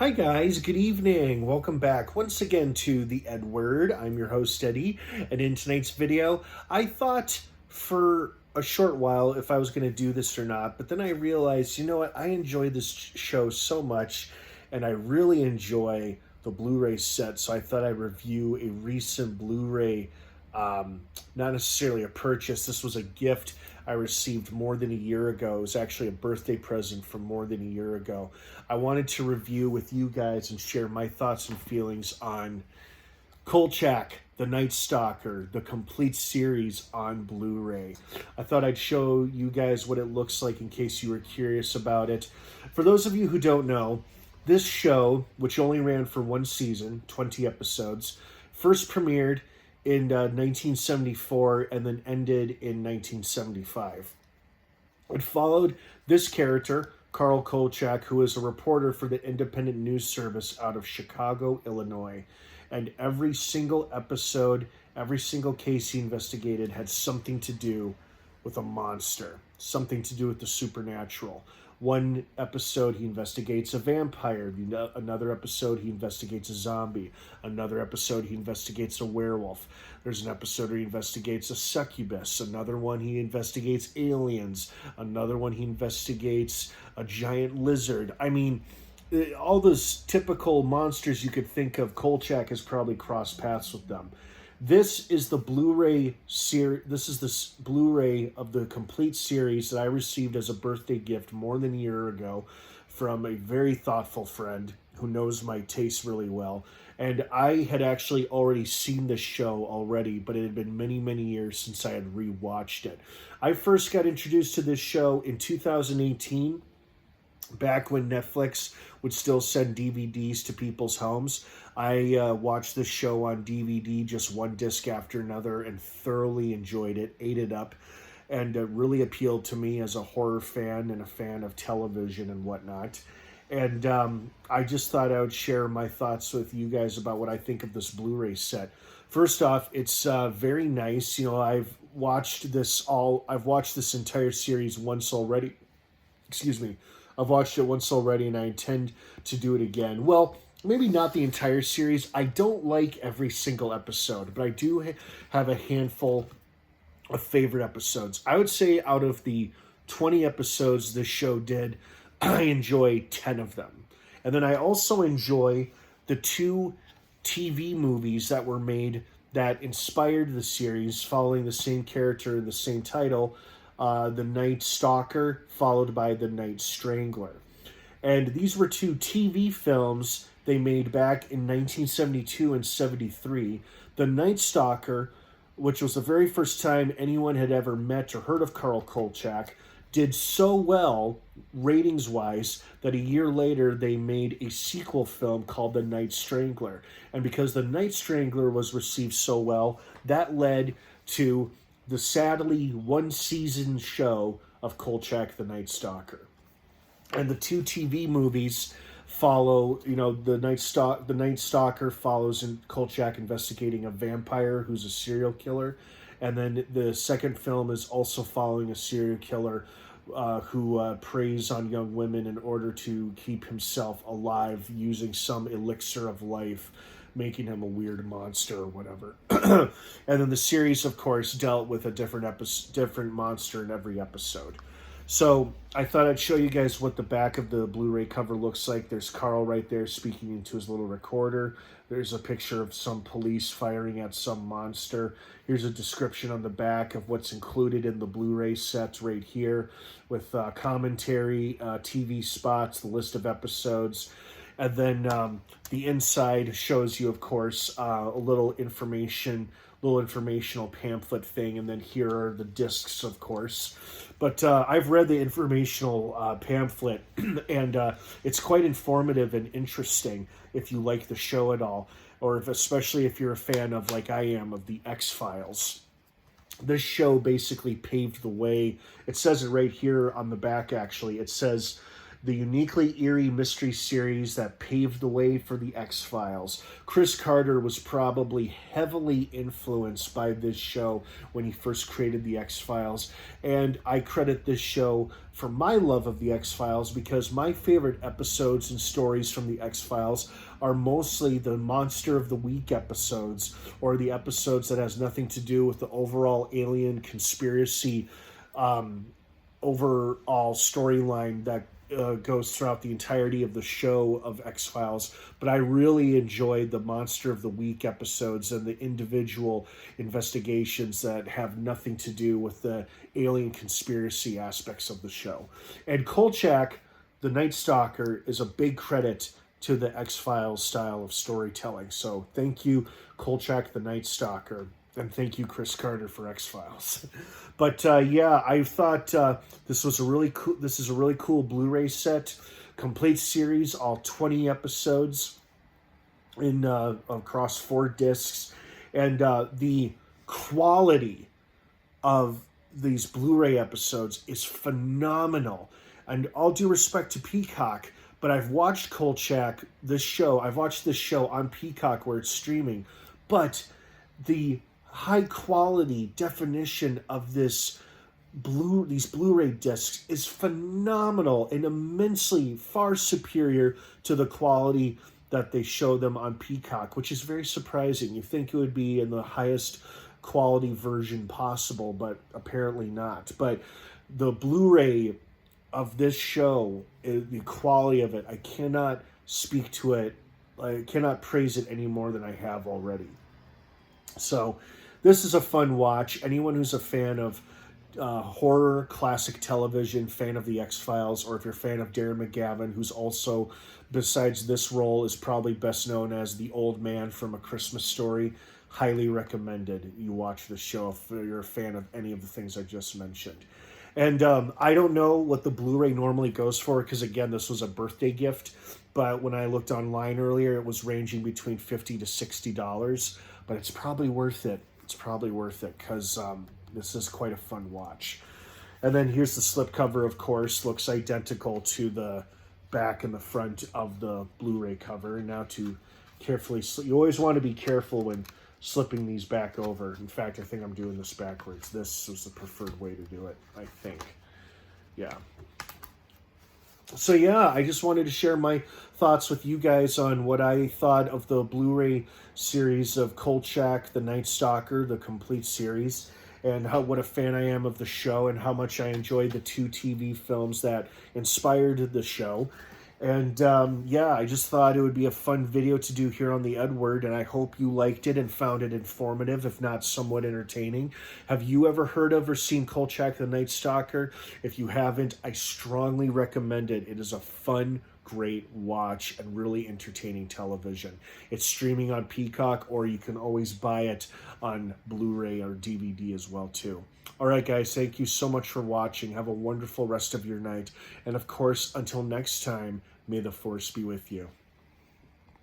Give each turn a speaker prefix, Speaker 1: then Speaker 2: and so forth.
Speaker 1: Hi guys, good evening. Welcome back once again to the EdWord. I'm your host Eddie, and in tonight's video, I thought for a short while if I was going to do this or not, but then I realized, you know what, I enjoy this show so much, and I really enjoy the Blu-ray set, so I thought I'd review a recent Blu-ray, not necessarily a purchase. This was a gift I received more than a year ago. It was actually a birthday present from more than a year ago. I wanted to review with you guys and share my thoughts and feelings on Kolchak, the Night Stalker, the complete series on Blu-ray. I thought I'd show you guys what it looks like in case you were curious about it. For those of you who don't know, this show, which only ran for one season, 20 episodes, first premiered in 1974 and then ended in 1975. It followed this character, Carl Kolchak, who is a reporter for the independent news service out of Chicago, Illinois. And every single episode, every single case he investigated had something to do with a monster, something to do with the supernatural. One episode he investigates a vampire, another episode he investigates a zombie, another episode he investigates a werewolf. There's an episode where he investigates a succubus, another one he investigates aliens, another one he investigates a giant lizard. I mean, all those typical monsters you could think of, Kolchak has probably crossed paths with them. This is the Blu-ray series. This is the Blu-ray of the complete series that I received as a birthday gift more than a year ago from a very thoughtful friend who knows my taste really well. And I had actually already seen this show already, but it had been many, many years since I had rewatched it. I first got introduced to this show in 2018. Back when Netflix would still send DVDs to people's homes. I watched this show on DVD, just one disc after another, and thoroughly enjoyed it, ate it up, and really appealed to me as a horror fan and a fan of television and whatnot. And I just thought I would share my thoughts with you guys about what I think of this Blu-ray set. First off, it's very nice. You know, I've watched this entire series once already. Excuse me. I've watched it once already, and I intend to do it again. Well, maybe not the entire series. I don't like every single episode, but I do have a handful of favorite episodes. I would say out of the 20 episodes this show did, I enjoy 10 of them. And then I also enjoy the 2 TV movies that were made that inspired the series, following the same character and the same title, the Night Stalker, followed by the Night Strangler. And these were 2 TV films they made back in 1972 and 73. The Night Stalker, which was the very first time anyone had ever met or heard of Carl Kolchak, did so well, ratings-wise, that a year later they made a sequel film called The Night Strangler. And because The Night Strangler was received so well, that led to the sadly one-season show of Kolchak the Night Stalker. And the 2 TV movies follow, you know, the Night Stalker follows in Kolchak investigating a vampire who's a serial killer. And then the second film is also following a serial killer who preys on young women in order to keep himself alive using some elixir of life, making him a weird monster or whatever. And then the series, of course, dealt with a different monster in every episode. So I thought I'd show you guys what the back of the Blu-ray cover looks like. There's Carl right there speaking into his little recorder. There's a picture of some police firing at some monster. Here's a description on the back of what's included in the Blu-ray set right here, with commentary, TV spots, the list of episodes. And then the inside shows you, of course, a little informational pamphlet thing. And then here are the discs, of course. But I've read the informational pamphlet, and it's quite informative and interesting if you like the show at all, or especially if you're a fan of, like I am, of the X-Files. This show basically paved the way. It says it right here on the back, actually. It says, the uniquely eerie mystery series that paved the way for the X-Files. Chris Carter was probably heavily influenced by this show when he first created the X-Files, and I credit this show for my love of the X-Files because my favorite episodes and stories from the X-Files are mostly the Monster of the Week episodes, or the episodes that has nothing to do with the overall alien conspiracy overall storyline that goes throughout the entirety of the show of X-Files. But I really enjoyed the Monster of the Week episodes and the individual investigations that have nothing to do with the alien conspiracy aspects of the show. And Kolchak, the Night Stalker, is a big credit to the X-Files style of storytelling. So thank you, Kolchak, the Night Stalker. And thank you, Chris Carter, for X-Files. But yeah, I thought this is a really cool Blu-ray set, complete series, all 20 episodes in across 4 discs, and the quality of these Blu-ray episodes is phenomenal. And all due respect to Peacock, but I've watched Kolchak, this show. I've watched this show on Peacock where it's streaming, but the high quality definition of these Blu-ray discs is phenomenal and immensely far superior to the quality that they show them on Peacock, which is very surprising. You think it would be in the highest quality version possible, but apparently not. But the Blu-ray of this show, the quality of it, I cannot speak to it. I cannot praise it any more than I have already. So this is a fun watch. Anyone who's a fan of horror, classic television, fan of the X-Files, or if you're a fan of Darren McGavin, who's also, besides this role, is probably best known as the old man from A Christmas Story, highly recommended you watch the show if you're a fan of any of the things I just mentioned. And I don't know what the Blu-ray normally goes for because, again, this was a birthday gift. But when I looked online earlier, it was ranging between $50 to $60. But it's probably worth it. It's probably worth it because this is quite a fun watch. And then here's the slipcover, of course. Looks identical to the back and the front of the Blu-ray cover. And now to carefully... You always want to be careful when slipping these back over. In fact, I think I'm doing this backwards. This was the preferred way to do it, I think. Yeah. So yeah, I just wanted to share my thoughts with you guys on what I thought of the Blu-ray series of Kolchak, the Night Stalker, the complete series, and what a fan I am of the show and how much I enjoyed the 2 TV films that inspired the show. And yeah, I just thought it would be a fun video to do here on the EdWord, and I hope you liked it and found it informative, if not somewhat entertaining. Have you ever heard of or seen Kolchak the Night Stalker? If you haven't, I strongly recommend it. It is a fun, great watch and really entertaining television. It's streaming on Peacock, or you can always buy it on Blu-ray or DVD as well, too. All right, guys, thank you so much for watching. Have a wonderful rest of your night. And, of course, until next time, may the Force be with you.